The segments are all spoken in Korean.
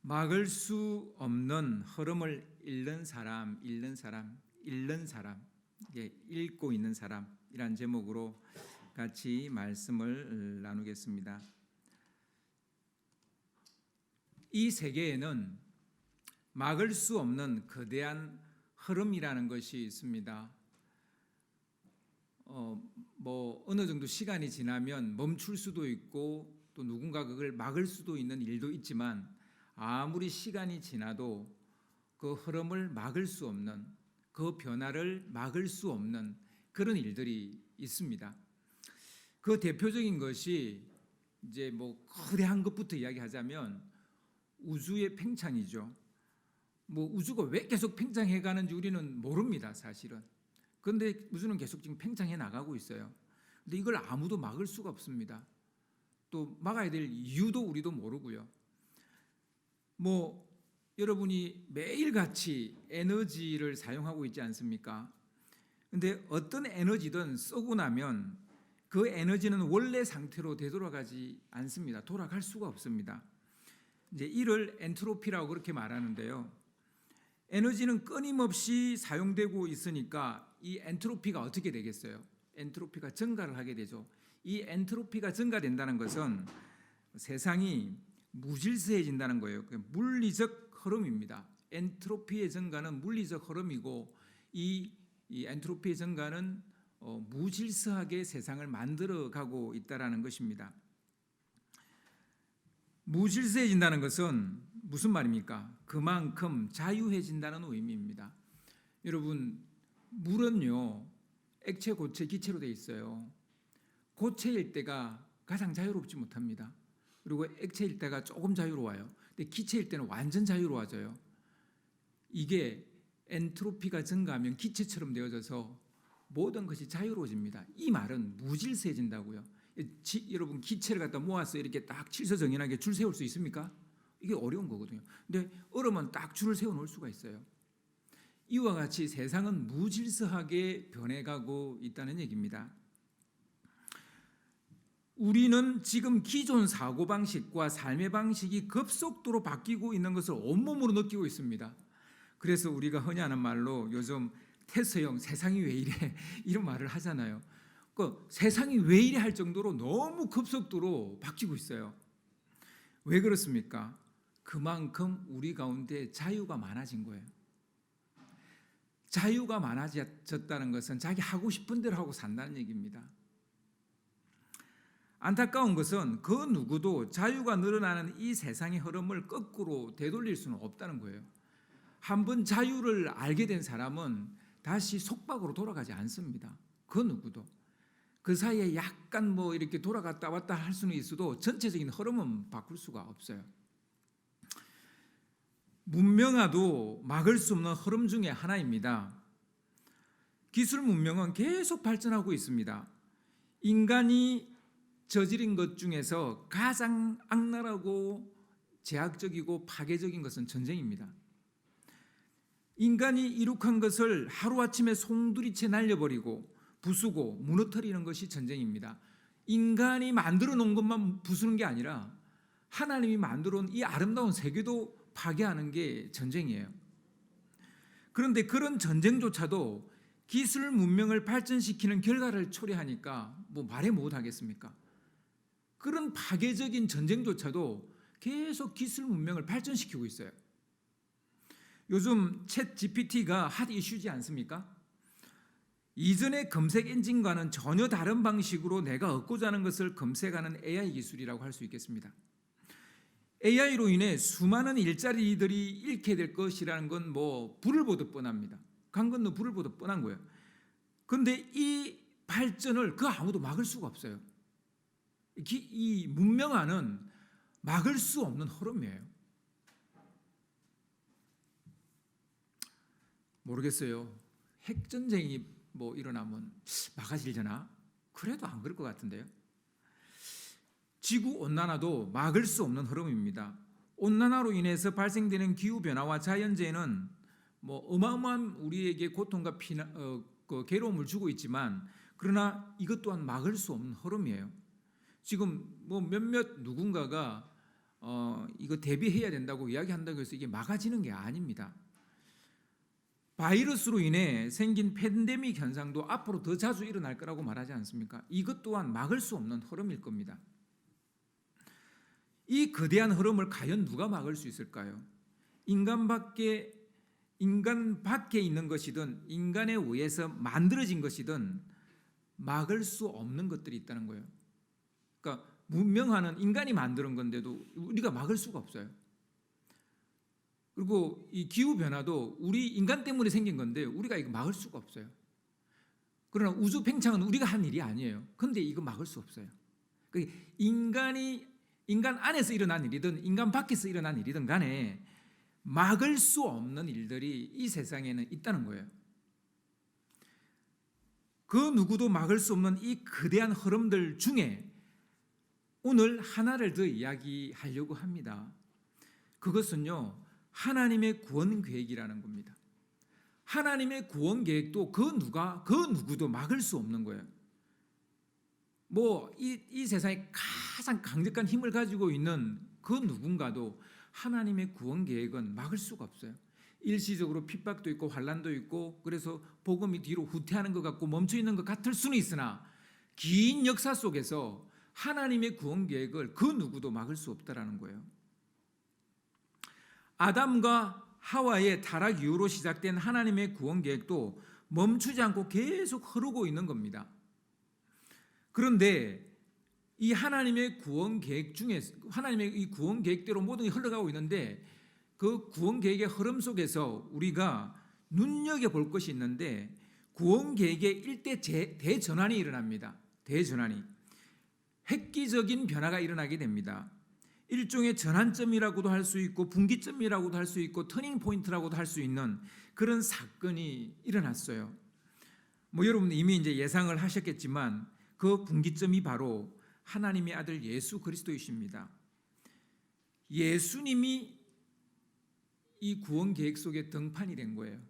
막을 수 없는 흐름을 잃는 사람, 읽고 있는 사람이란 제목으로 같이 말씀을 나누겠습니다. 이 세계에는 막을 수 없는 거대한 흐름이라는 것이 있습니다. 어느 정도 시간이 지나면 멈출 수도 있고 또 누군가 그걸 막을 수도 있는 일도 있지만 아무리 시간이 지나도 그 흐름을 막을 수 없는, 그 변화를 막을 수 없는 그런 일들이 있습니다. 그 대표적인 것이 이제 거대한 것부터 이야기하자면 우주의 팽창이죠. 우주가 왜 계속 팽창해 가는지 우리는 모릅니다, 사실은. 그런데 우주는 계속 지금 팽창해 나가고 있어요. 근데 이걸 아무도 막을 수가 없습니다. 또 막아야 될 이유도 우리도 모르고요. 여러분이 매일같이 에너지를 사용하고 있지 않습니까? 근데 어떤 에너지든 쓰고 나면 그 에너지는 원래 상태로 되돌아가지 않습니다. 돌아갈 수가 없습니다. 이제 이를 엔트로피라고 그렇게 말하는데요. 에너지는 끊임없이 사용되고 있으니까 이 엔트로피가 어떻게 되겠어요? 엔트로피가 증가를 하게 되죠. 이 엔트로피가 증가된다는 것은 세상이 무질서해진다는 거예요. 물리적 흐름입니다. 엔트로피의 증가는 물리적 흐름이고 이 엔트로피의 증가는 무질서하게 세상을 만들어가고 있다는 것입니다. 무질서해진다는 것은 무슨 말입니까? 그만큼 자유해진다는 의미입니다. 여러분, 물은요, 액체, 고체, 기체로 되어 있어요. 고체일 때가 가장 자유롭지 못합니다. 그리고 액체일 때가 조금 자유로워요. 근데 기체일 때는 완전 자유로워져요. 이게 엔트로피가 증가하면 기체처럼 되어져서 모든 것이 자유로워집니다. 이 말은 무질서해진다고요. 여러분, 기체를 갖다 모아서 이렇게 딱 질서정연하게 줄 세울 수 있습니까? 이게 어려운 거거든요. 근데 얼음은 딱 줄을 세워 놓을 수가 있어요. 이와 같이 세상은 무질서하게 변해가고 있다는 얘기입니다. 우리는 지금 기존 사고방식과 삶의 방식이 급속도로 바뀌고 있는 것을 온몸으로 느끼고 있습니다. 그래서 우리가 흔히 하는 말로 요즘 테스형 세상이 왜 이래 이런 말을 하잖아요. 세상이 왜 이래 할 정도로 너무 급속도로 바뀌고 있어요. 왜 그렇습니까? 그만큼 우리 가운데 자유가 많아진 거예요. 자유가 많아졌다는 것은 자기 하고 싶은 대로 하고 산다는 얘기입니다. 안타까운 것은 그 누구도 자유가 늘어나는 이 세상의 흐름을 거꾸로 되돌릴 수는 없다는 거예요. 한번 자유를 알게 된 사람은 다시 속박으로 돌아가지 않습니다. 그 누구도. 그 사이에 약간 이렇게 돌아갔다 왔다 할 수는 있어도 전체적인 흐름은 바꿀 수가 없어요. 문명화도 막을 수 없는 흐름 중에 하나입니다. 기술 문명은 계속 발전하고 있습니다. 인간이 저지른 것 중에서 가장 악랄하고 제약적이고 파괴적인 것은 전쟁입니다. 인간이 이룩한 것을 하루아침에 송두리째 날려버리고 부수고 무너뜨리는 것이 전쟁입니다. 인간이 만들어 놓은 것만 부수는 게 아니라 하나님이 만들어 놓은 이 아름다운 세계도 파괴하는 게 전쟁이에요. 그런데 그런 전쟁조차도 기술 문명을 발전시키는 결과를 초래하니까 말해 못하겠습니까? 그런 파괴적인 전쟁조차도 계속 기술 문명을 발전시키고 있어요. 요즘 챗 GPT가 핫 이슈지 않습니까? 이전의 검색 엔진과는 전혀 다른 방식으로 내가 얻고자 하는 것을 검색하는 AI 기술이라고 할 수 있겠습니다. AI로 인해 수많은 일자리들이 잃게 될 것이라는 건 불을 보듯 뻔합니다. 강 건너 불을 보듯 뻔한 거예요. 그런데 이 발전을 아무도 막을 수가 없어요. 이 문명화는 막을 수 없는 흐름이에요. 모르겠어요. 핵전쟁이 일어나면 막아지려나? 그래도 안 그럴 것 같은데요. 지구온난화도 막을 수 없는 흐름입니다. 온난화로 인해서 발생되는 기후변화와 자연재해는 어마어마한 우리에게 고통과 괴로움을 주고 있지만 그러나 이것 또한 막을 수 없는 흐름이에요. 지금 몇몇 누군가가 이거 대비해야 된다고 이야기한다고 해서 이게 막아지는 게 아닙니다. 바이러스로 인해 생긴 팬데믹 현상도 앞으로 더 자주 일어날 거라고 말하지 않습니까? 이것 또한 막을 수 없는 흐름일 겁니다. 이 거대한 흐름을 과연 누가 막을 수 있을까요? 인간 밖에 있는 것이든 인간에 의해서 만들어진 것이든 막을 수 없는 것들이 있다는 거예요. 그러니까 문명화는 인간이 만드는 건데도 우리가 막을 수가 없어요. 그리고 이 기후 변화도 우리 인간 때문에 생긴 건데 우리가 이거 막을 수가 없어요. 그러나 우주 팽창은 우리가 한 일이 아니에요. 그런데 이거 막을 수 없어요. 인간 안에서 일어난 일이든 인간 밖에서 일어난 일이든 간에 막을 수 없는 일들이 이 세상에는 있다는 거예요. 그 누구도 막을 수 없는 이 거대한 흐름들 중에 오늘 하나를 더 이야기하려고 합니다. 그것은요, 하나님의 구원 계획이라는 겁니다. 하나님의 구원 계획도 그 누구도 막을 수 없는 거예요. 이 세상에 가장 강력한 힘을 가지고 있는 그 누군가도 하나님의 구원 계획은 막을 수가 없어요. 일시적으로 핍박도 있고 환난도 있고 그래서 복음이 뒤로 후퇴하는 것 같고 멈춰 있는 것 같을 수는 있으나 긴 역사 속에서 하나님의 구원 계획을 그 누구도 막을 수 없다라는 거예요. 아담과 하와의 타락 이후로 시작된 하나님의 구원 계획도 멈추지 않고 계속 흐르고 있는 겁니다. 그런데 이 하나님의 구원 계획 중에 하나님의 이 구원 계획대로 모든 게 흘러가고 있는데 그 구원 계획의 흐름 속에서 우리가 눈여겨볼 것이 있는데 구원 계획의 일대 대전환이 일어납니다. 대전환이 획기적인 변화가 일어나게 됩니다. 일종의 전환점이라고도 할 수 있고 분기점이라고도 할 수 있고 터닝 포인트라고도 할 수 있는 그런 사건이 일어났어요. 여러분 이미 이제 예상을 하셨겠지만 그 분기점이 바로 하나님의 아들 예수 그리스도이십니다. 예수님이 이 구원 계획 속에 등판이 된 거예요.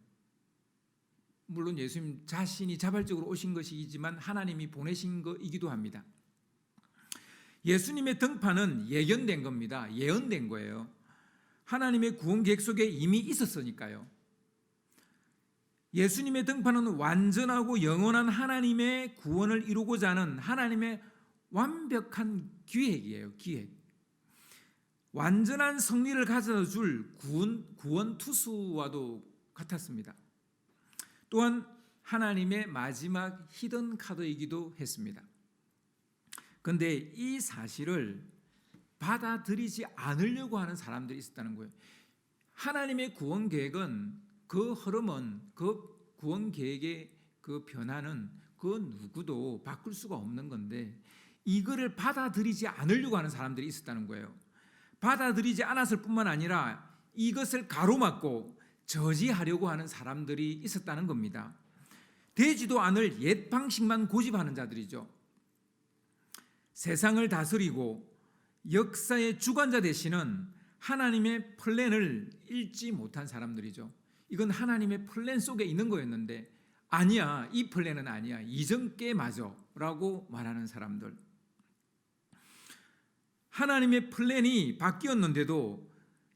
물론 예수님 자신이 자발적으로 오신 것이지만 하나님이 보내신 것이기도 합니다. 예수님의 등판은 예견된 겁니다. 예언된 거예요. 하나님의 구원 계획 속에 이미 있었으니까요. 예수님의 등판은 완전하고 영원한 하나님의 구원을 이루고자 하는 하나님의 완벽한 기획이에요. 기획. 완전한 승리를 가져다 줄 구원 투수와도 같았습니다. 또한 하나님의 마지막 히든 카드이기도 했습니다. 그런데 이 사실을 받아들이지 않으려고 하는 사람들이 있었다는 거예요. 하나님의 구원 계획은 그 흐름은 그 구원 계획의 그 변화는 그 누구도 바꿀 수가 없는 건데 이거를 받아들이지 않으려고 하는 사람들이 있었다는 거예요. 받아들이지 않았을 뿐만 아니라 이것을 가로막고 저지하려고 하는 사람들이 있었다는 겁니다. 되지도 않을 옛 방식만 고집하는 자들이죠. 세상을 다스리고 역사의 주관자 되시는 하나님의 플랜을 읽지 못한 사람들이죠. 이건 하나님의 플랜 속에 있는 거였는데 아니야, 이 플랜은 아니야, 이전 게 맞아 라고 말하는 사람들. 하나님의 플랜이 바뀌었는데도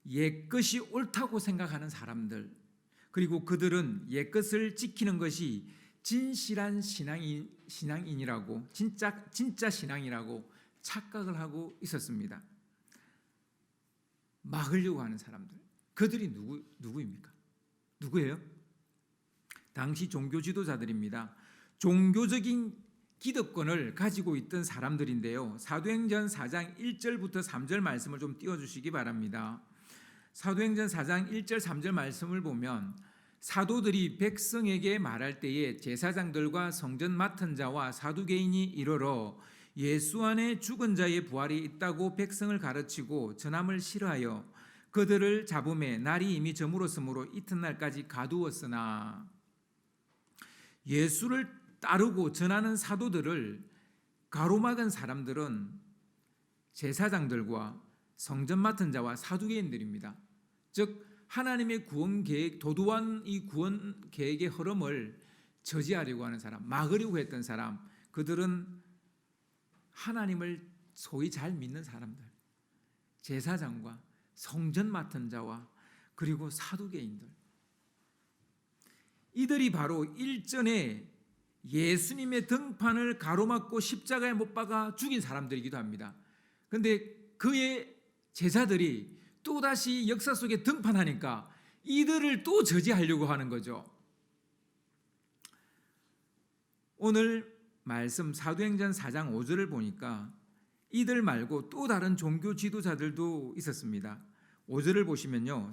옛것이 옳다고 생각하는 사람들, 그리고 그들은 옛것을 지키는 것이 진실한 신앙인이라고 진짜 신앙이라고 착각을 하고 있었습니다. 막으려고 하는 사람들, 그들이 누구입니까? 누구예요? 당시 종교 지도자들입니다. 종교적인 기득권을 가지고 있던 사람들인데요. 사도행전 4장 1절부터 3절 말씀을 좀 띄워주시기 바랍니다. 사도행전 4장 1절 3절 말씀을 보면 사도들이 백성에게 말할 때에 제사장들과 성전 맡은 자와 사두개인이 이르러 예수 안에 죽은 자의 부활이 있다고 백성을 가르치고 전함을 싫어하여 그들을 잡음에 날이 이미 저물었으므로 이튿날까지 가두었으나, 예수를 따르고 전하는 사도들을 가로막은 사람들은 제사장들과 성전 맡은 자와 사두개인들입니다. 즉 하나님의 구원 계획, 도도한 이 구원 계획의 흐름을 저지하려고 하는 사람, 막으려고 했던 사람, 그들은 하나님을 소위 잘 믿는 사람들, 제사장과 성전 맡은 자와 그리고 사두개인들, 이들이 바로 일전에 예수님의 등판을 가로막고 십자가에 못 박아 죽인 사람들이기도 합니다. 그런데 그의 제자들이 또다시 역사 속에 등판하니까 이들을 또 저지하려고 하는 거죠. 오늘 말씀 사도행전 4장 5절을 보니까 이들 말고 또 다른 종교 지도자들도 있었습니다. 5절을 보시면요,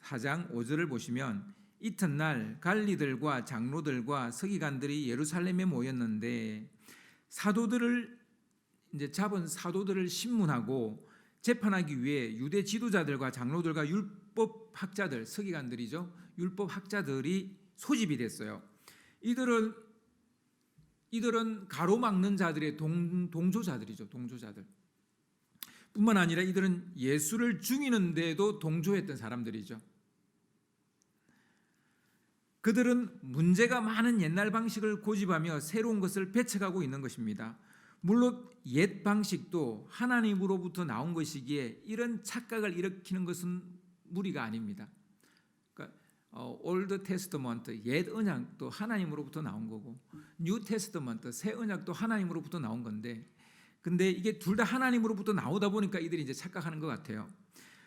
4장 5절을 보시면 이튿날 관리들과 장로들과 서기관들이 예루살렘에 모였는데 사도들을 이제 잡은 사도들을 신문하고 재판하기 위해 유대 지도자들과 장로들과 율법 학자들, 서기관들이죠, 율법 학자들이 소집이 됐어요. 이들은 가로막는 자들의 동조자들이죠. 동조자들. 뿐만 아니라 이들은 예수를 죽이는데도 동조했던 사람들이죠. 그들은 문제가 많은 옛날 방식을 고집하며 새로운 것을 배척하고 있는 것입니다. 물론 옛 방식도 하나님으로부터 나온 것이기에 이런 착각을 일으키는 것은 무리가 아닙니다. 그러니까 올드 테스터먼트, 옛 언약도 하나님으로부터 나온 거고 뉴 테스터먼트, 새 언약도 하나님으로부터 나온 건데, 근데 이게 둘 다 하나님으로부터 나오다 보니까 이들이 이제 착각하는 것 같아요.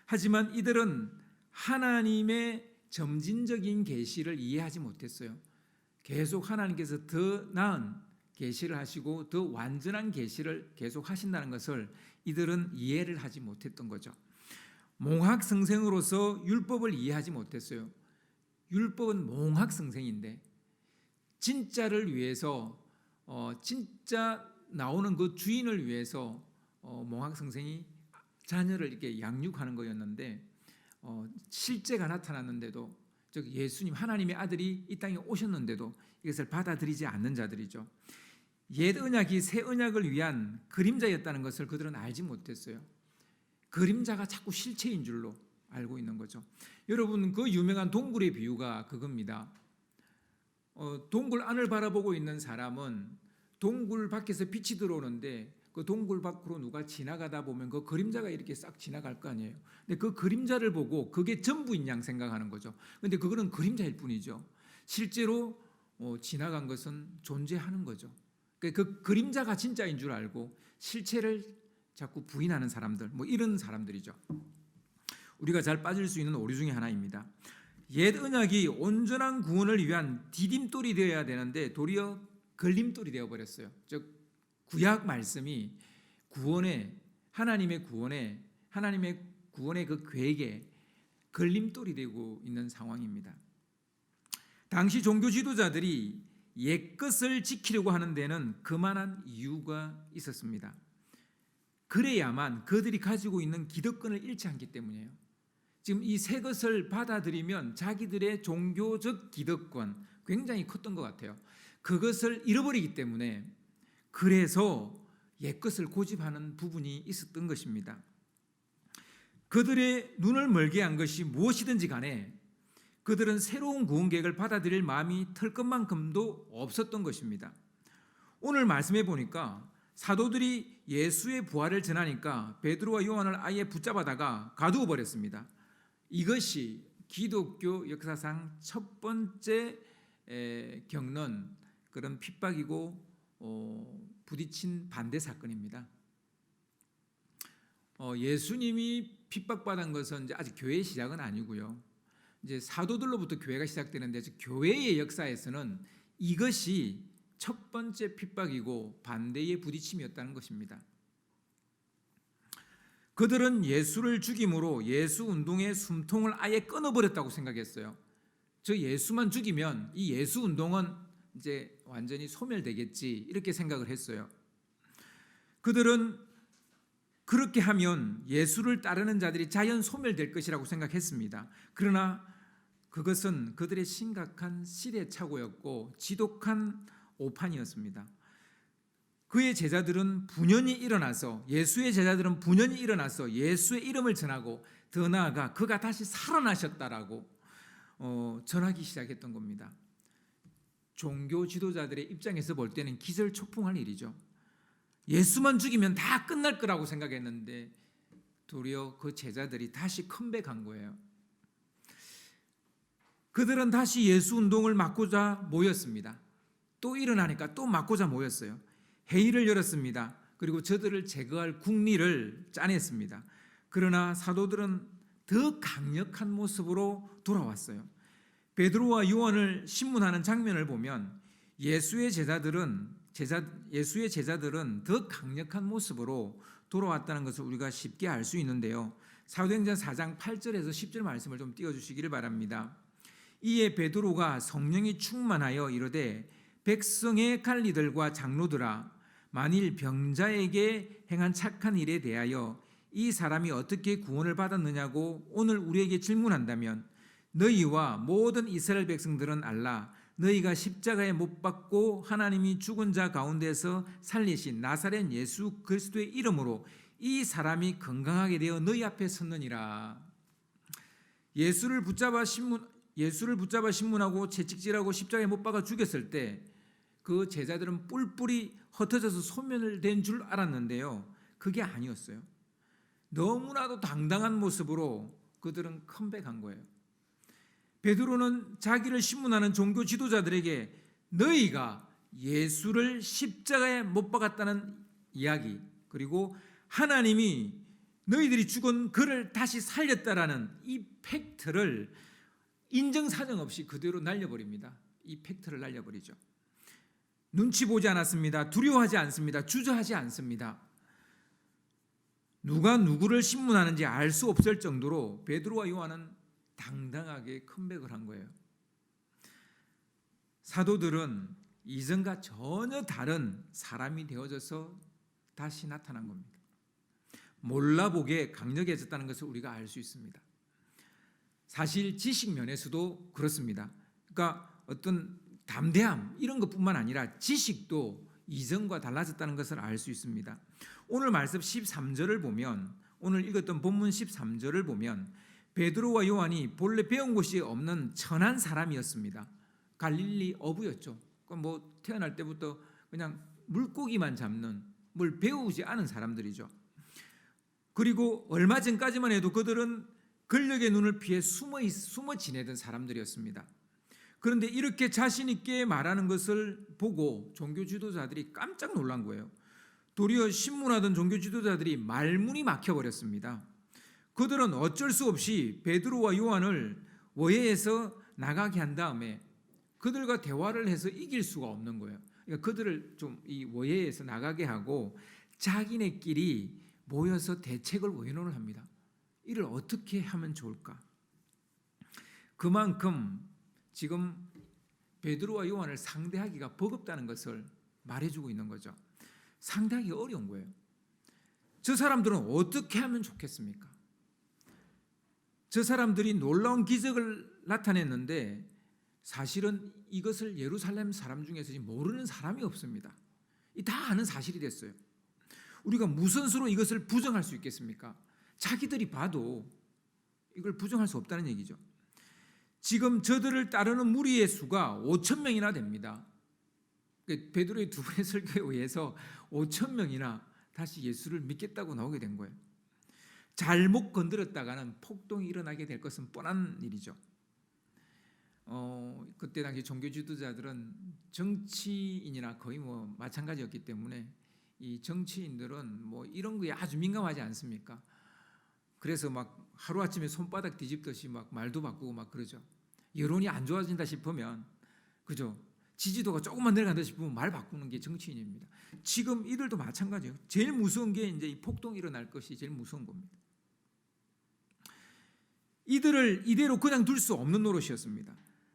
하지만 이들은 하나님의 점진적인 계시를 이해하지 못했어요. 계속 하나님께서 더 나은 계시를 하시고 더 완전한 계시를 계속 하신다는 것을 이들은 이해를 하지 못했던 거죠. 몽학성생으로서 율법을 이해하지 못했어요. 율법은 몽학성생인데 진짜를 위해서 진짜 나오는 그 주인을 위해서 몽학성생이 자녀를 이렇게 양육하는 거였는데 실제가 나타났는데도, 즉 예수님 하나님의 아들이 이 땅에 오셨는데도 이것을 받아들이지 않는 자들이죠. 옛 언약이 새 언약을 위한 그림자였다는 것을 그들은 알지 못했어요. 그림자가 자꾸 실체인 줄로 알고 있는 거죠. 여러분, 그 유명한 동굴의 비유가 그겁니다. 동굴 안을 바라보고 있는 사람은 동굴 밖에서 빛이 들어오는데 그 동굴 밖으로 누가 지나가다 보면 그 그림자가 이렇게 싹 지나갈 거 아니에요. 근데 그 그림자를 보고 그게 전부인 양 생각하는 거죠. 근데 그거는 그림자일 뿐이죠. 실제로 지나간 것은 존재하는 거죠. 그 그림자가 진짜인 줄 알고 실체를 자꾸 부인하는 사람들, 뭐 이런 사람들이죠. 우리가 잘 빠질 수 있는 오류 중에 하나입니다. 옛 언약이 온전한 구원을 위한 디딤돌이 되어야 되는데 도리어 걸림돌이 되어 버렸어요. 즉 구약 말씀이 하나님의 구원의 그 계획에 걸림돌이 되고 있는 상황입니다. 당시 종교 지도자들이 옛것을 지키려고 하는 데는 그만한 이유가 있었습니다. 그래야만 그들이 가지고 있는 기득권을 잃지 않기 때문이에요. 지금 이 새 것을 받아들이면 자기들의 종교적 기득권 굉장히 컸던 것 같아요. 그것을 잃어버리기 때문에 그래서 옛것을 고집하는 부분이 있었던 것입니다. 그들의 눈을 멀게 한 것이 무엇이든지 간에 그들은 새로운 구원 계획을 받아들일 마음이 털 것만큼도 없었던 것입니다. 오늘 말씀해 보니까 사도들이 예수의 부활을 전하니까 베드로와 요한을 아예 붙잡아다가 가두어 버렸습니다. 이것이 기독교 역사상 첫 번째 겪는 그런 핍박이고 부딪힌 반대 사건입니다. 예수님이 핍박받은 것은 이제 아직 교회의 시작은 아니고요. 이제 사도들로부터 교회가 시작되는데 교회의 역사에서는 이것이 첫 번째 핍박이고 반대의 부딪힘이었다는 것입니다. 그들은 예수를 죽임으로 예수 운동의 숨통을 아예 끊어버렸다고 생각했어요. 저 예수만 죽이면 이 예수 운동은 이제 완전히 소멸되겠지 이렇게 생각을 했어요. 그들은 그렇게 하면 예수를 따르는 자들이 자연 소멸될 것이라고 생각했습니다. 그러나 그것은 그들의 심각한 시대착오였고 지독한 오판이었습니다. 그의 제자들은 분연히 일어나서 예수의 제자들은 분연히 일어나서 예수의 이름을 전하고 더 나아가 그가 다시 살아나셨다라고 전하기 시작했던 겁니다. 종교 지도자들의 입장에서 볼 때는 기절초풍할 일이죠. 예수만 죽이면 다 끝날 거라고 생각했는데 도리어 그 제자들이 다시 컴백한 거예요. 그들은 다시 예수 운동을 막고자 모였습니다. 또 일어나니까 또 막고자 모였어요. 회의를 열었습니다. 그리고 저들을 제거할 국리를 짜냈습니다. 그러나 사도들은 더 강력한 모습으로 돌아왔어요. 베드로와 요한을 신문하는 장면을 보면 예수의 제자들은 더 강력한 모습으로 돌아왔다는 것을 우리가 쉽게 알 수 있는데요. 사도행전 4장 8절에서 10절 말씀을 좀 띄워주시기를 바랍니다. 이에 베드로가 성령이 충만하여 이르되 백성의 관리들과 장로들아, 만일 병자에게 행한 착한 일에 대하여 이 사람이 어떻게 구원을 받았느냐고 오늘 우리에게 질문한다면 너희와 모든 이스라엘 백성들은 알라. 너희가 십자가에 못 박고 하나님이 죽은 자 가운데서 살리신 나사렛 예수 그리스도의 이름으로 이 사람이 건강하게 되어 너희 앞에 섰느니라. 예수를 붙잡아 신문하고 채찍질하고 십자가에 못 박아 죽였을 때 그 제자들은 뿔뿔이 흩어져서 소멸된 줄 알았는데요. 그게 아니었어요. 너무나도 당당한 모습으로 그들은 컴백한 거예요. 베드로는 자기를 신문하는 종교 지도자들에게 너희가 예수를 십자가에 못 박았다는 이야기, 그리고 하나님이 너희들이 죽은 그를 다시 살렸다라는 이 팩트를 인정사정 없이 그대로 날려버립니다. 이 팩트를 날려버리죠. 눈치 보지 않았습니다. 두려워하지 않습니다. 주저하지 않습니다. 누가 누구를 신문하는지 알 수 없을 정도로 베드로와 요한은 당당하게 컴백을 한 거예요. 사도들은 이전과 전혀 다른 사람이 되어져서 다시 나타난 겁니다. 몰라보게 강력해졌다는 것을 우리가 알 수 있습니다. 사실 지식 면에서도 그렇습니다. 그러니까 어떤 담대함 이런 것뿐만 아니라 지식도 이전과 달라졌다는 것을 알 수 있습니다. 오늘 말씀 13절을 보면, 오늘 읽었던 본문 13절을 보면 베드로와 요한이 본래 배운 곳이 없는 천한 사람이었습니다. 갈릴리 어부였죠. 뭐 태어날 때부터 그냥 물고기만 잡는, 뭘 배우지 않은 사람들이죠. 그리고 얼마 전까지만 해도 그들은 권력의 눈을 피해 숨어 지내던 사람들이었습니다. 그런데 이렇게 자신 있게 말하는 것을 보고 종교 지도자들이 깜짝 놀란 거예요. 도리어 신문하던 종교 지도자들이 말문이 막혀버렸습니다. 그들은 어쩔 수 없이 베드로와 요한을 워해에서 나가게 한 다음에 그들과 대화를 해서 이길 수가 없는 거예요. 그러니까 그들을 좀 이 워해에서 나가게 하고 자기네끼리 모여서 대책을 의논을 합니다. 이를 어떻게 하면 좋을까? 그만큼 지금 베드로와 요한을 상대하기가 버겁다는 것을 말해주고 있는 거죠. 상대하기 어려운 거예요. 저 사람들은 어떻게 하면 좋겠습니까? 저 사람들이 놀라운 기적을 나타냈는데 사실은 이것을 예루살렘 사람 중에서 모르는 사람이 없습니다. 다 아는 사실이 됐어요. 우리가 무슨 수로 이것을 부정할 수 있겠습니까? 자기들이 봐도 이걸 부정할 수 없다는 얘기죠. 지금 저들을 따르는 무리의 수가 5,000명이나 됩니다. 베드로의 두 번의 설교에 의해서 5,000명이나 다시 예수를 믿겠다고 나오게 된 거예요. 잘못 건드렸다가는 폭동이 일어나게 될 것은 뻔한 일이죠. 그때 당시 종교 지도자들은 정치인이나 거의 뭐 마찬가지였기 때문에 이 정치인들은 뭐 이런 거에 아주 민감하지 않습니까? 그래서 막 하루아침에 손바닥 뒤집듯이 막 말도 바꾸고 막 그러죠. 여론이 안 좋아진다 싶으면, 그죠? 지지도가 조금만 내려간다 싶으면 말 바꾸는 게 정치인입니다. 지금 이들도 마찬가지예요. 제일 무서운 게 이제 이 폭동이 일어날 것이 제일 무서운 겁니다. 이들을 이대로 그냥 둘 수 없는 노릇이었습니다.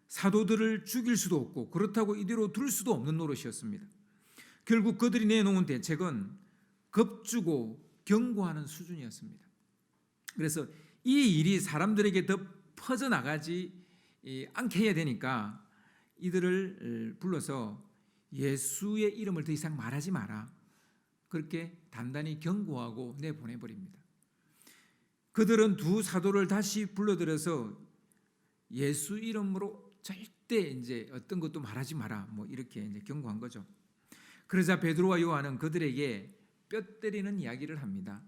사도들을 죽일 수도 없고 그렇다고 이대로 둘 수도 없는 노릇이었습니다. 결국 그들이 내놓은 대책은 겁주고 경고하는 수준이었습니다. 그래서 이 일이 사람들에게 더 퍼져나가지 않게 해야 되니까 이들을 불러서 예수의 이름을 더 이상 말하지 마라, 그렇게 단단히 경고하고 내보내버립니다. 그들은 두 사도를 다시 불러들여서 예수 이름으로 절대 이제 어떤 것도 말하지 마라, 뭐 이렇게 이제 경고한 거죠. 그러자 베드로와 요한은 그들에게 뼈 때리는 이야기를 합니다.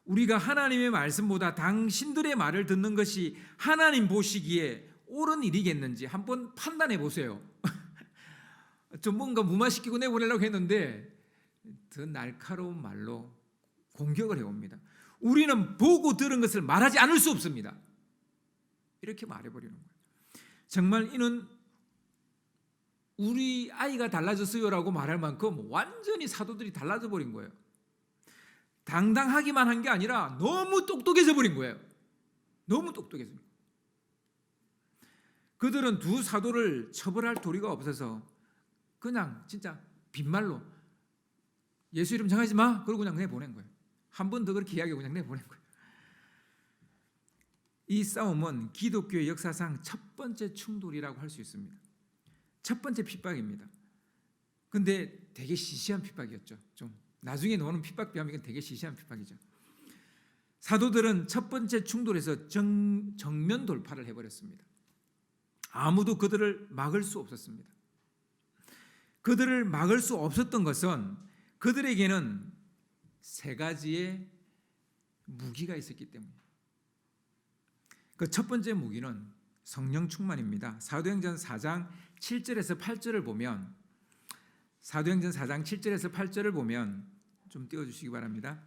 우리가 하나님의 말씀보다 당신들의 말을 듣는 것이 하나님 보시기에 옳은 일이겠는지 한번 판단해 보세요. 좀 뭔가 무마시키고 내보내려고 했는데 더 날카로운 말로 공격을 해옵니다. 우리는 보고 들은 것을 말하지 않을 수 없습니다. 이렇게 말해버리는 거예요. 정말 이는 우리 아이가 달라졌어요라고 말할 만큼 완전히 사도들이 달라져 버린 거예요. 당당하기만 한 게 아니라 너무 똑똑해져 버린 거예요. 너무 똑똑해져. 그들은 두 사도를 처벌할 도리가 없어서 그냥 진짜 빈말로 예수 이름 정하지 마. 그러고 그냥 내보낸 거예요. 한 번 더 그렇게 이야기하고 그냥 내보낸 거예요. 이 싸움은 기독교의 역사상 첫 번째 충돌이라고 할 수 있습니다. 첫 번째 핍박입니다. 근데 되게 시시한 핍박이었죠. 좀 나중에 나오는 핍박 비하면 되게 시시한 핍박이죠. 사도들은 첫 번째 충돌에서 정면 돌파를 해버렸습니다. 아무도 그들을 막을 수 없었습니다. 그들을 막을 수 없었던 것은 그들에게는 세 가지의 무기가 있었기 때문입니다. 그 첫 번째 무기는 성령 충만입니다. 사도행전 4장 7절에서 8절을 보면 사도행전 4장 7절에서 8절을 보면 좀 띄워주시기 바랍니다.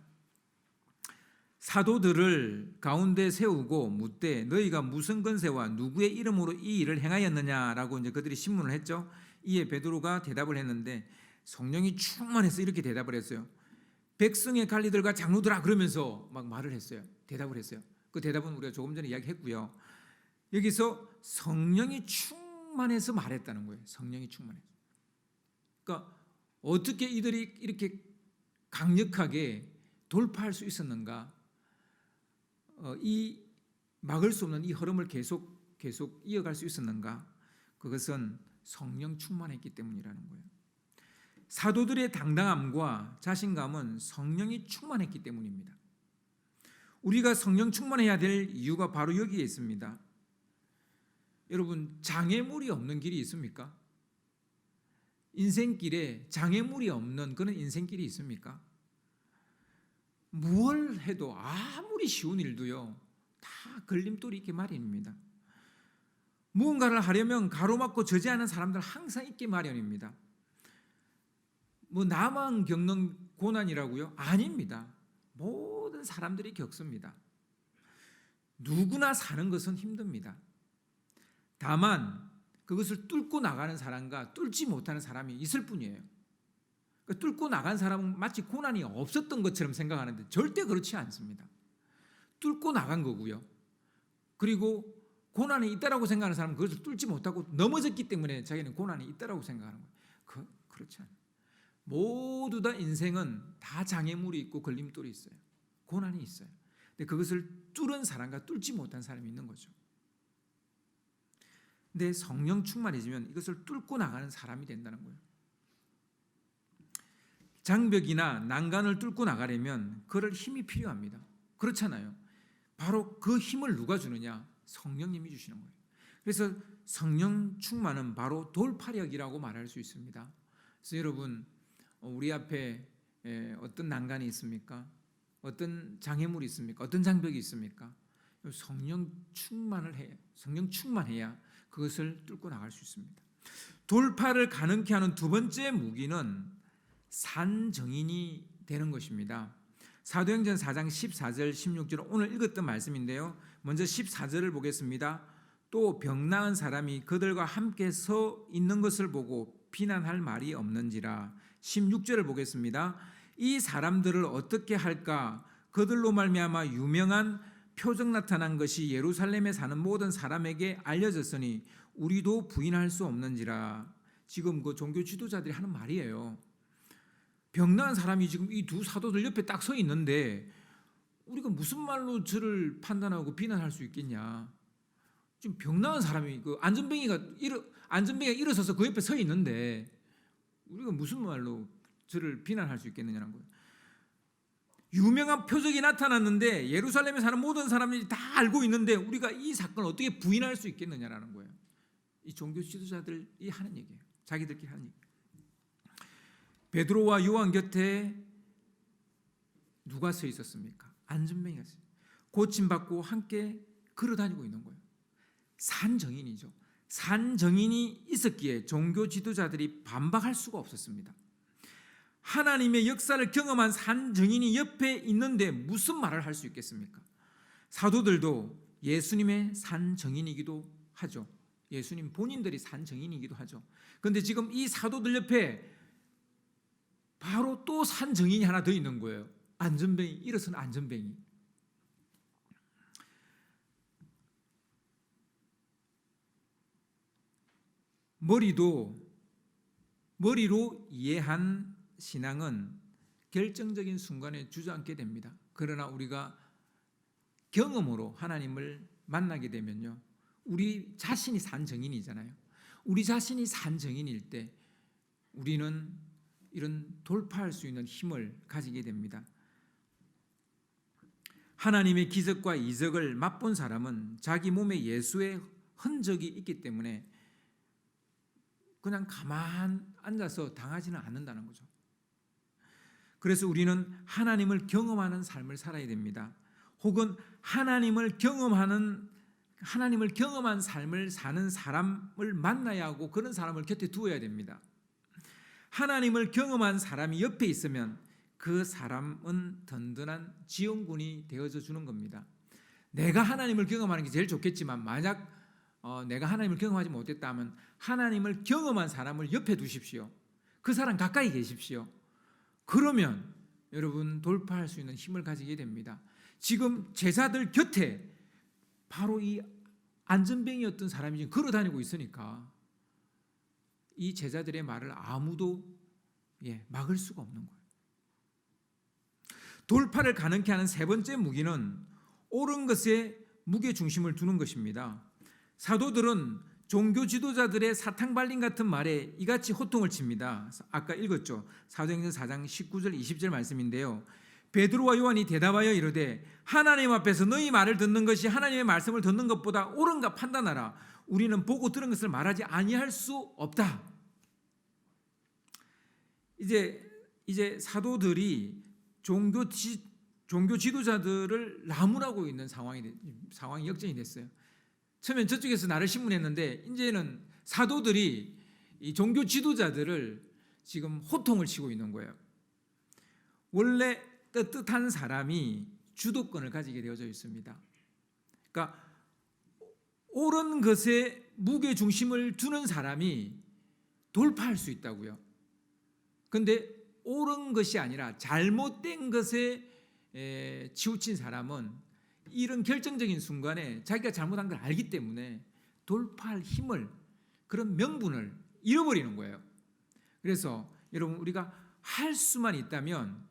사도들을 가운데 세우고 묻되 너희가 무슨 권세와 누구의 이름으로 이 일을 행하였느냐라고 이제 그들이 신문을 했죠. 이에 베드로가 대답을 했는데 성령이 충만해서 이렇게 대답을 했어요. 백성의 관리들과 장로들아 그러면서 막 말을 했어요. 대답을 했어요. 그 대답은 우리가 조금 전에 이야기했고요. 여기서 성령이 충만해서 말했다는 거예요. 성령이 충만해서. 그러니까 어떻게 이들이 이렇게 강력하게 돌파할 수 있었는가? 이 막을 수 없는 이 흐름을 계속 이어갈 수 있었는가? 그것은 성령 충만했기 때문이라는 거예요. 사도들의 당당함과 자신감은 성령이 충만했기 때문입니다. 우리가 성령 충만해야 될 이유가 바로 여기에 있습니다. 여러분, 장애물이 없는 길이 있습니까? 인생길에 장애물이 없는 그런 인생길이 있습니까? 무엇을 해도 아무리 쉬운 일도요 다 걸림돌이 있게 마련입니다. 무언가를 하려면 가로막고 저지하는 사람들 항상 있게 마련입니다. 뭐 나만 겪는 고난이라고요? 아닙니다. 모든 사람들이 겪습니다. 누구나 사는 것은 힘듭니다. 다만 그것을 뚫고 나가는 사람과 뚫지 못하는 사람이 있을 뿐이에요. 그러니까 뚫고 나간 사람은 마치 고난이 없었던 것처럼 생각하는데 절대 그렇지 않습니다. 뚫고 나간 거고요. 그리고 고난이 있다라고 생각하는 사람은 그것을 뚫지 못하고 넘어졌기 때문에 자기는 고난이 있다라고 생각하는 거예요. 그렇지 않아요. 모두 다 인생은 다 장애물이 있고 걸림돌이 있어요. 고난이 있어요. 근데 그것을 뚫은 사람과 뚫지 못한 사람이 있는 거죠. 근데 성령 충만해지면 이것을 뚫고 나가는 사람이 된다는 거예요. 장벽이나 난간을 뚫고 나가려면 그럴 힘이 필요합니다. 그렇잖아요. 바로 그 힘을 누가 주느냐? 성령님이 주시는 거예요. 그래서 성령 충만은 바로 돌파력이라고 말할 수 있습니다. 그래서 여러분, 우리 앞에 어떤 난간이 있습니까? 어떤 장애물이 있습니까? 어떤 장벽이 있습니까? 성령 충만해야 그것을 뚫고 나갈 수 있습니다. 돌파를 가능케 하는 두 번째 무기는 산정인이 되는 것입니다. 사도행전 4장 14절 16절 오늘 읽었던 말씀인데요. 먼저 14절을 보겠습니다. 또 병나은 사람이 그들과 함께 서 있는 것을 보고 비난할 말이 없는지라. 16절을 보겠습니다. 이 사람들을 어떻게 할까? 그들로 말미암아 유명한 표적 나타난 것이 예루살렘에 사는 모든 사람에게 알려졌으니 우리도 부인할 수 없는지라. 지금 그 종교 지도자들이 하는 말이에요. 병나은 사람이 지금 이 두 사도들 옆에 딱 서 있는데 우리가 무슨 말로 저를 판단하고 비난할 수 있겠냐? 지금 병나은 사람이 그 안전뱅이가 일어서서 그 옆에 서 있는데 우리가 무슨 말로 저를 비난할 수 있겠느냐는 거예요. 유명한 표적이 나타났는데 예루살렘에 사는 모든 사람들이 다 알고 있는데 우리가 이 사건을 어떻게 부인할 수 있겠느냐라는 거예요. 이 종교 지도자들이 하는 얘기예요. 자기들끼리 하는 얘기. 베드로와 요한 곁에 누가 서 있었습니까? 안전뱅이가 있어요. 고침받고 함께 걸어다니고 있는 거예요. 산정인이죠. 산정인이 있었기에 종교 지도자들이 반박할 수가 없었습니다. 하나님의 역사를 경험한 산정인이 옆에 있는데 무슨 말을 할 수 있겠습니까? 사도들도 예수님의 산정인이기도 하죠. 예수님 본인들이 산정인이기도 하죠. 그런데 지금 이 사도들 옆에 바로 또 산정인이 하나 더 있는 거예요. 안전뱅이, 일어선 안전뱅이. 머리로 이해한 신앙은 결정적인 순간에 주저앉게 됩니다. 그러나 우리가 경험으로 하나님을 만나게 되면요, 우리 자신이 산정인이잖아요. 우리 자신이 산정인일 때 우리는 이런 돌파할 수 있는 힘을 가지게 됩니다. 하나님의 기적과 이적을 맛본 사람은 자기 몸에 예수의 흔적이 있기 때문에 그냥 가만 앉아서 당하지는 않는다는 거죠. 그래서 우리는 하나님을 경험하는 삶을 살아야 됩니다. 혹은 하나님을 경험한 삶을 사는 사람을 만나야 하고 그런 사람을 곁에 두어야 됩니다. 하나님을 경험한 사람이 옆에 있으면 그 사람은 든든한 지원군이 되어져 주는 겁니다. 내가 하나님을 경험하는 게 제일 좋겠지만 만약 내가 하나님을 경험하지 못했다 하면 하나님을 경험한 사람을 옆에 두십시오. 그 사람 가까이 계십시오. 그러면 여러분 돌파할 수 있는 힘을 가지게 됩니다. 지금 제자들 곁에 바로 이 안전뱅이였던 사람이 지금 걸어다니고 있으니까 이 제자들의 말을 아무도 막을 수가 없는 거예요. 돌파를 가능케 하는 세 번째 무기는 옳은 것에 무게 중심을 두는 것입니다. 사도들은 종교 지도자들의 사탕발림 같은 말에 이같이 호통을 칩니다. 아까 읽었죠. 사도행전 4장 19절 20절 말씀인데요. 베드로와 요한이 대답하여 이르되 하나님 앞에서 너희 말을 듣는 것이 하나님의 말씀을 듣는 것보다 옳은가 판단하라. 우리는 보고 들은 것을 말하지 아니할 수 없다. 이제 사도들이 종교 지도자들을 나무라고 있는 상황이 역전이 됐어요. 처음엔 저쪽에서 나를 신문했는데 이제는 사도들이 이 종교 지도자들을 지금 호통을 치고 있는 거예요. 원래 떳떳한 사람이 주도권을 가지게 되어져 있습니다. 그러니까 옳은 것에 무게 중심을 두는 사람이 돌파할 수 있다고요. 그런데 옳은 것이 아니라 잘못된 것에 치우친 사람은 이런 결정적인 순간에 자기가 잘못한 걸 알기 때문에 돌파할 힘을, 그런 명분을 잃어버리는 거예요. 그래서 여러분 우리가 할 수만 있다면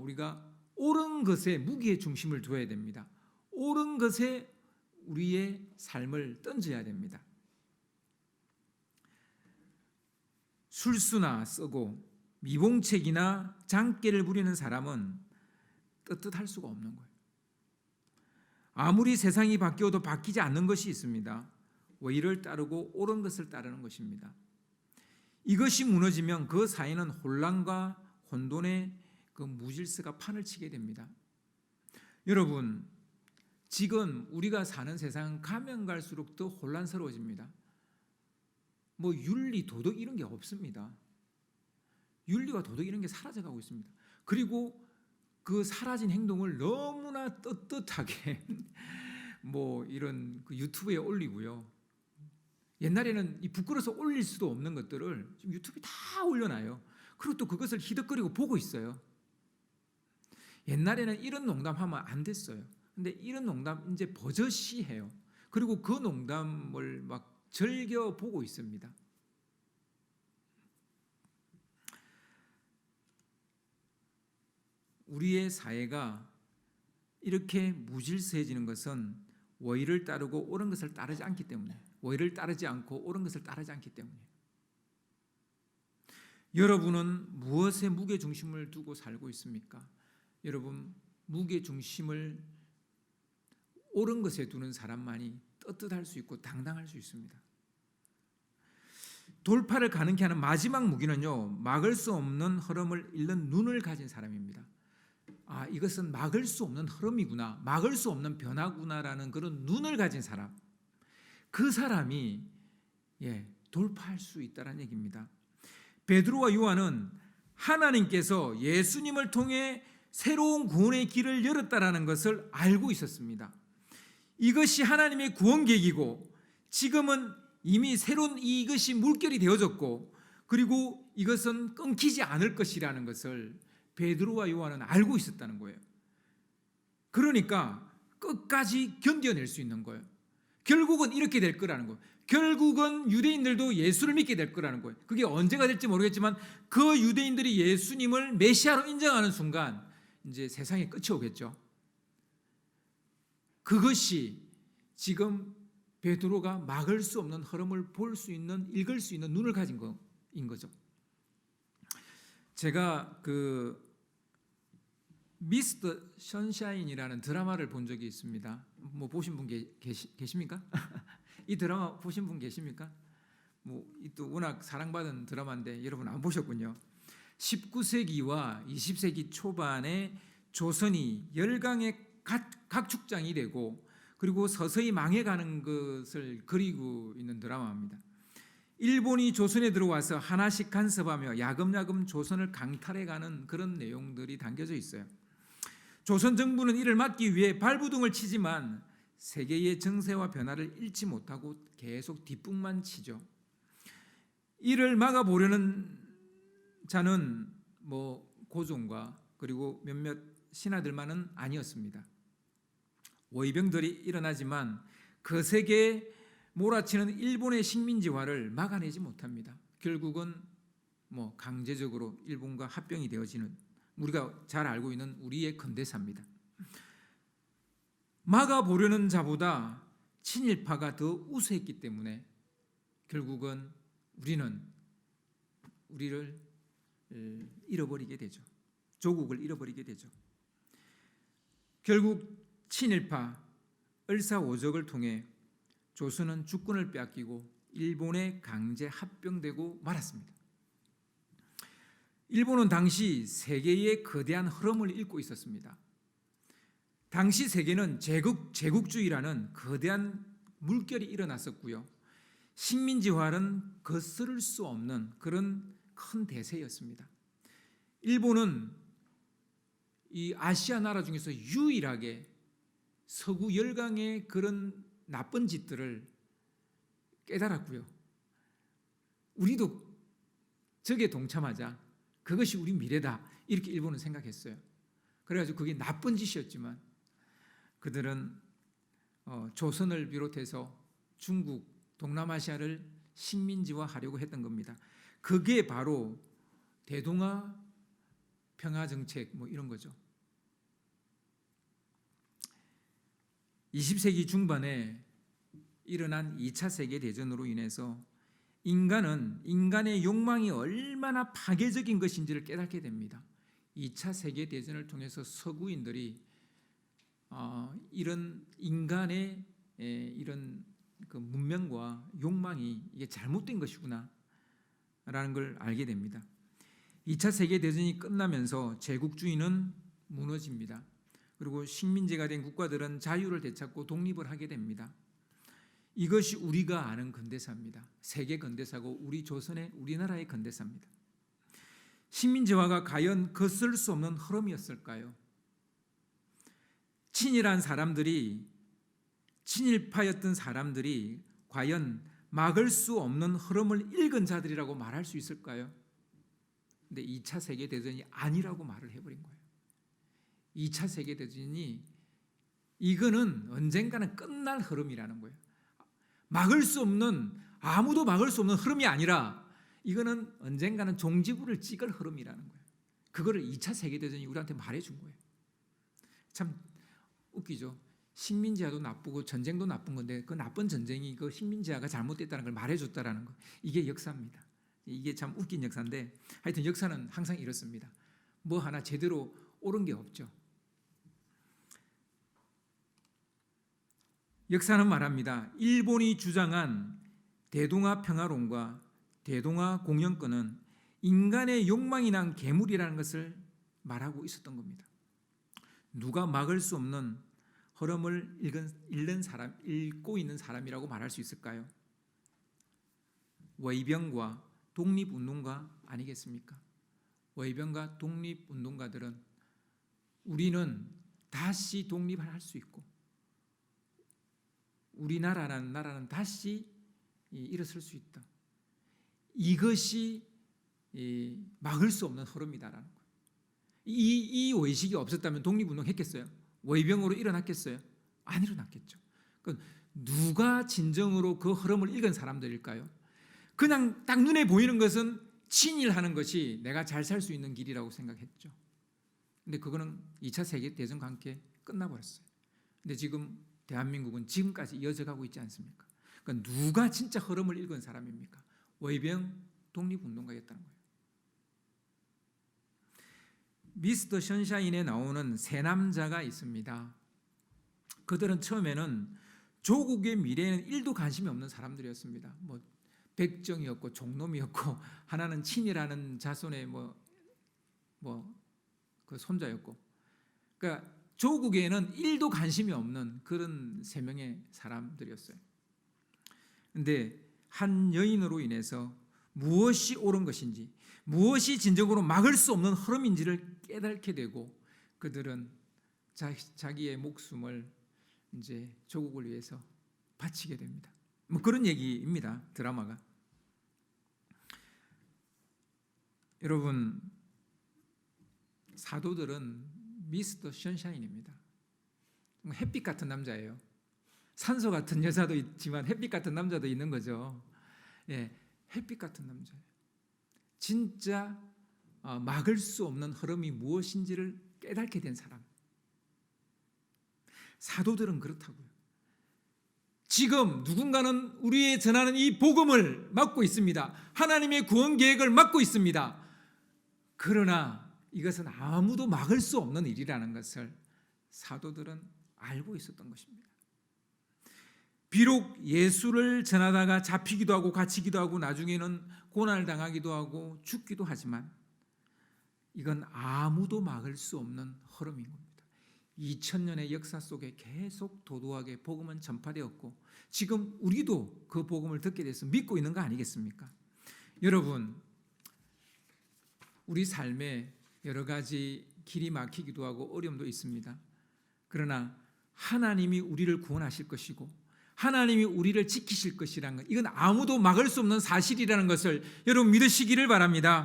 우리가 옳은 것에 무게의 중심을 둬야 됩니다. 옳은 것에 우리의 삶을 던져야 됩니다. 술수나 쓰고 미봉책이나 장깨를 부리는 사람은 떳떳할 수가 없는 거예요. 아무리 세상이 바뀌어도 바뀌지 않는 것이 있습니다. 의를 따르고 옳은 것을 따르는 것입니다. 이것이 무너지면 그 사이는 혼란과 혼돈의 그 무질서가 판을 치게 됩니다. 여러분, 지금 우리가 사는 세상은 가면 갈수록 더 혼란스러워집니다. 뭐 윤리, 도덕 이런 게 없습니다. 윤리와 도덕 이런 게 사라져가고 있습니다. 그리고 그 사라진 행동을 너무나 떳떳하게 뭐 이런 그 유튜브에 올리고요. 옛날에는 이 부끄러워서 올릴 수도 없는 것들을 지금 유튜브에 다 올려놔요. 그리고 또 그것을 히끅거리고 보고 있어요. 옛날에는 이런 농담하면 안 됐어요. 근데 이런 농담 이제 버젓이 해요. 그리고 그 농담을 막 즐겨 보고 있습니다. 우리의 사회가 이렇게 무질서해지는 것은 의를 따르고 옳은 것을 따르지 않기 때문에, 의를 따르지 않고 옳은 것을 따르지 않기 때문에. 여러분은 무엇에 무게 중심을 두고 살고 있습니까? 여러분, 무게 중심을 옳은 것에 두는 사람만이 떳떳할 수 있고 당당할 수 있습니다. 돌파를 가능케 하는 마지막 무기는요, 막을 수 없는 흐름을 잃는 눈을 가진 사람입니다. 이것은 막을 수 없는 흐름이구나, 막을 수 없는 변화구나라는 그런 눈을 가진 사람, 그 사람이 돌파할 수 있다는 얘기입니다. 베드로와 요한은 하나님께서 예수님을 통해 새로운 구원의 길을 열었다라는 것을 알고 있었습니다. 이것이 하나님의 구원 계기고, 지금은 이미 새로운 이것이 물결이 되어졌고, 그리고 이것은 끊기지 않을 것이라는 것을 베드로와 요한은 알고 있었다는 거예요. 그러니까 끝까지 견뎌낼 수 있는 거예요. 결국은 이렇게 될 거라는 거예요. 결국은 유대인들도 예수를 믿게 될 거라는 거예요. 그게 언제가 될지 모르겠지만 그 유대인들이 예수님을 메시아로 인정하는 순간 이제 세상의 끝이 오겠죠. 그것이 지금 베드로가 막을 수 없는 흐름을 볼 수 있는, 읽을 수 있는 눈을 가진 거인 거죠. 제가 미스터 선샤인이라는 드라마를 본 적이 있습니다. 뭐 보신 분 계십니까? 이 드라마 보신 분 계십니까? 또 워낙 사랑받은 드라마인데 여러분 안 보셨군요. 19세기와 20세기 초반에 조선이 열강의 각축장이 되고, 그리고 서서히 망해가는 것을 그리고 있는 드라마입니다. 일본이 조선에 들어와서 하나씩 간섭하며 야금야금 조선을 강탈해가는 그런 내용들이 담겨져 있어요. 조선 정부는 이를 막기 위해 발부둥을 치지만 세계의 정세와 변화를 잃지 못하고 계속 뒷북만 치죠. 이를 막아보려는 자는 고종과 그리고 몇몇 신하들만은 아니었습니다. 월병들이 일어나지만 거세게 몰아치는 일본의 식민지화를 막아내지 못합니다. 결국은 강제적으로 일본과 합병이 되어지는, 우리가 잘 알고 있는 우리의 근대사입니다. 막아보려는 자보다 친일파가 더 우세했기 때문에 결국은 우리를 잃어버리게 되죠. 조국을 잃어버리게 되죠. 결국 친일파 을사오적을 통해 조선은 주권을 빼앗기고 일본에 강제 합병되고 말았습니다. 일본은 당시 세계의 거대한 흐름을 읽고 있었습니다. 당시 세계는 제국주의라는 거대한 물결이 일어났었고요. 식민지화는 거스를 수 없는 그런 큰 대세였습니다. 일본은 이 아시아 나라 중에서 유일하게 서구 열강의 그런 나쁜 짓들을 깨달았고요. 우리도 저게 동참하자, 그것이 우리 미래다, 이렇게 일본은 생각했어요. 그래가지고 그게 나쁜 짓이었지만 그들은 조선을 비롯해서 중국, 동남아시아를 식민지화하려고 했던 겁니다. 그게 바로 대동아 평화정책 이런 거죠. 20세기 중반에 일어난 2차 세계대전으로 인해서 인간의 욕망이 얼마나 파괴적인 것인지를 깨닫게 됩니다. 2차 세계대전을 통해서 서구인들이 이런 인간의 이런 그 문명과 욕망이 이게 잘못된 것이구나 라는 걸 알게 됩니다. 2차 세계대전이 끝나면서 제국주의는 무너집니다. 그리고 식민지가 된 국가들은 자유를 되찾고 독립을 하게 됩니다. 이것이 우리가 아는 근대사입니다. 세계 근대사고 우리나라의 근대사입니다. 식민지화가 과연 거스를 수 없는 흐름이었을까요? 친일파였던 사람들이 과연 막을 수 없는 흐름을 읽은 자들이라고 말할 수 있을까요? 근데 2차 세계대전이 아니라고 말을 해버린 거예요. 2차 세계대전이 이거는 언젠가는 끝날 흐름이라는 거예요. 아무도 막을 수 없는 흐름이 아니라 이거는 언젠가는 종지부를 찍을 흐름이라는 거예요. 그거를 2차 세계대전이 우리한테 말해준 거예요. 참 웃기죠. 식민지화도 나쁘고 전쟁도 나쁜 건데 그 나쁜 전쟁이 그 식민지화가 잘못됐다는 걸 말해줬다라는 거, 이게 역사입니다. 이게 참 웃긴 역사인데 하여튼 역사는 항상 이렇습니다. 뭐 하나 제대로 옳은 게 없죠. 역사는 말합니다. 일본이 주장한 대동아 평화론과 대동아 공영권은 인간의 욕망이 난 괴물이라는 것을 말하고 있었던 겁니다. 누가 막을 수 없는 흐름을 읽고 있는 사람이라고 말할 수 있을까요? wei병과 독립운동가 아니겠습니까? wei병과 독립운동가들은 우리는 다시 독립할 수 있고 우리나라라는 나라는 다시 일어설 수 있다. 이것이 막을 수 없는 흐름이다라는 거예요. 이 의식이 없었다면 독립운동 했겠어요? wei병으로 일어났겠어요? 안 일어났겠죠. 그러니까 누가 진정으로 그 흐름을 읽은 사람들일까요? 그냥 딱 눈에 보이는 것은 친일하는 것이 내가 잘 살 수 있는 길이라고 생각했죠. 근데 그거는 2차 세계대전과 함께 끝나버렸어요. 근데 지금 대한민국은 지금까지 이어져 가고 있지 않습니까? 그러니까 누가 진짜 흐름을 읽은 사람입니까? wei병 독립운동가였다는 거예요. 미스터 션샤인에 나오는 세 남자가 있습니다. 그들은 처음에는 조국의 미래에는 1도 관심이 없는 사람들이었습니다. 뭐 백정이었고 종놈이었고 하나는 친이라는 자손의 그 손자였고, 그러니까 조국에는 1도 관심이 없는 그런 세 명의 사람들이었어요. 그런데 한 여인으로 인해서 무엇이 옳은 것인지, 무엇이 진정으로 막을 수 없는 흐름인지를 깨닫게 되고 그들은 자기의 목숨을 이제 조국을 위해서 바치게 됩니다. 뭐 그런 얘기입니다. 드라마가. 여러분, 사도들은 미스터 션샤인입니다. 햇빛 같은 남자예요. 산소 같은 여자도 있지만 햇빛 같은 남자도 있는 거죠. 예, 햇빛 같은 남자예요. 진짜 막을 수 없는 흐름이 무엇인지를 깨닫게 된 사람. 사도들은 그렇다고요. 지금 누군가는 우리의 전하는 이 복음을 막고 있습니다. 하나님의 구원 계획을 막고 있습니다. 그러나 이것은 아무도 막을 수 없는 일이라는 것을 사도들은 알고 있었던 것입니다. 비록 예수를 전하다가 잡히기도 하고 갇히기도 하고 나중에는 고난을 당하기도 하고 죽기도 하지만 이건 아무도 막을 수 없는 흐름인 겁니다. 2000년의 역사 속에 계속 도도하게 복음은 전파되었고 지금 우리도 그 복음을 듣게 돼서 믿고 있는 거 아니겠습니까? 여러분, 우리 삶에 여러 가지 길이 막히기도 하고 어려움도 있습니다. 그러나 하나님이 우리를 구원하실 것이고 하나님이 우리를 지키실 것이라는 것, 이건 아무도 막을 수 없는 사실이라는 것을 여러분 믿으시기를 바랍니다.